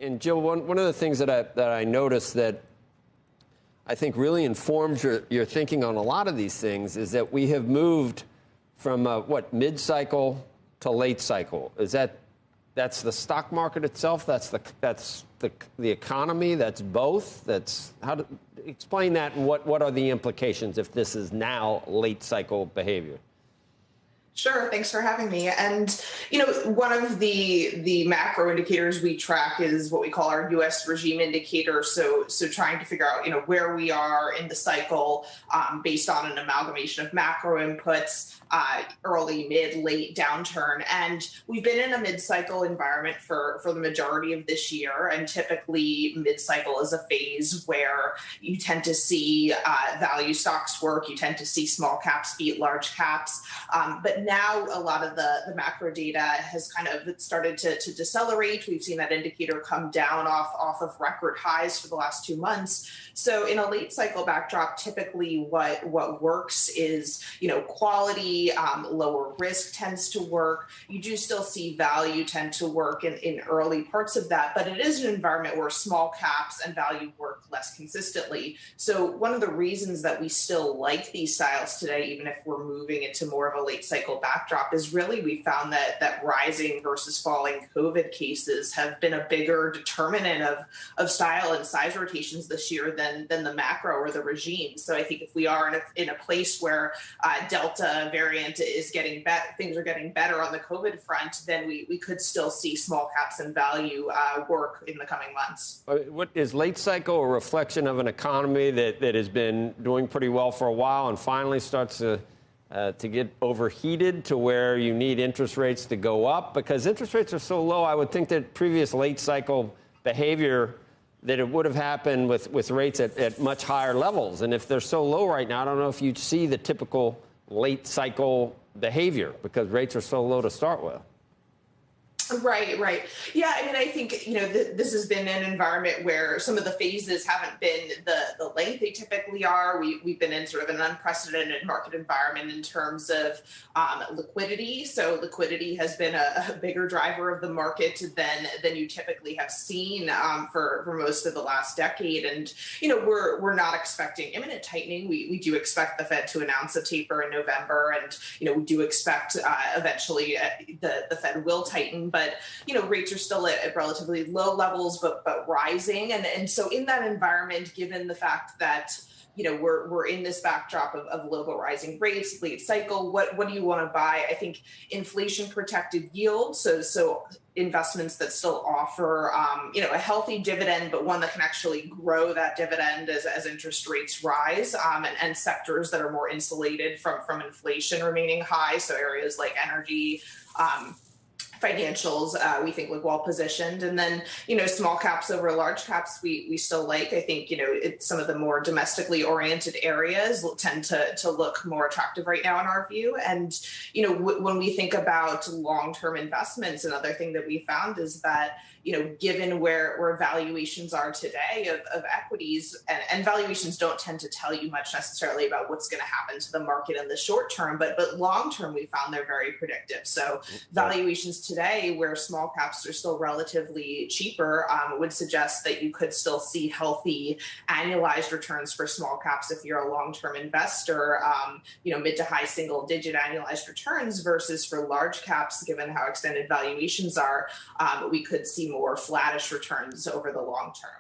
And Jill, one of the things that I noticed that I think really informs your thinking on a lot of these things is that we have moved from mid-cycle to late cycle. That's the stock market itself? That's the economy? That's both? Explain that, and what are the implications if this is now late cycle behavior? Sure. Thanks for having me. And, one of the macro indicators we track is what we call our U.S. regime indicator. So trying to figure out, where we are in the cycle based on an amalgamation of macro inputs, early, mid, late downturn. And we've been in a mid-cycle environment for the majority of this year. And typically mid-cycle is a phase where you tend to see value stocks work. You tend to see small caps beat large caps. But now a lot of the macro data has kind of started to decelerate. We've seen that indicator come down off of record highs for the last 2 months. So in a late cycle backdrop, typically what works is, quality, lower risk tends to work. You do still see value tend to work in early parts of that, but it is an environment where small caps and value work less consistently. So one of the reasons that we still like these styles today, even if we're moving into more of a late cycle backdrop, is really we found that rising versus falling COVID cases have been a bigger determinant of style and size rotations this year than the macro or the regime. So I think if we are in a place where Delta variant is getting better, things are getting better on the COVID front, then we could still see small caps and value work in the coming months. What is late cycle a reflection of an economy that has been doing pretty well for a while and finally starts to get overheated to where you need interest rates to go up? Because interest rates are so low, I would think that previous late cycle behavior, that it would have happened with rates at much higher levels. And if they're so low right now, I don't know if you'd see the typical late cycle behavior because rates are so low to start with. Right. Yeah, I think, this has been an environment where some of the phases haven't been the length they typically are. We've been in sort of an unprecedented market environment in terms of liquidity. So liquidity has been a bigger driver of the market than you typically have seen for most of the last decade. And, we're not expecting imminent tightening. We do expect the Fed to announce a taper in November. And, we do expect eventually the Fed will tighten. But, rates are still at relatively low levels, but rising. And so in that environment, given the fact that, we're in this backdrop of low but rising rates, late cycle, what do you want to buy? I think inflation protected yield. So investments that still offer, a healthy dividend, but one that can actually grow that dividend as interest rates rise, and sectors that are more insulated from inflation remaining high. So areas like energy, financials, we think look well positioned. And then, small caps over large caps, we still like. I think, some of the more domestically oriented areas tend to look more attractive right now in our view. And, when we think about long-term investments, another thing that we found is that, given where valuations are today of equities, and valuations don't tend to tell you much necessarily about what's going to happen to the market in the short term, but long term, we found they're very predictive. So valuations today, where small caps are still relatively cheaper, would suggest that you could still see healthy annualized returns for small caps if you're a long-term investor, mid to high single-digit annualized returns, versus for large caps, given how extended valuations are, we could see more flattish returns over the long term.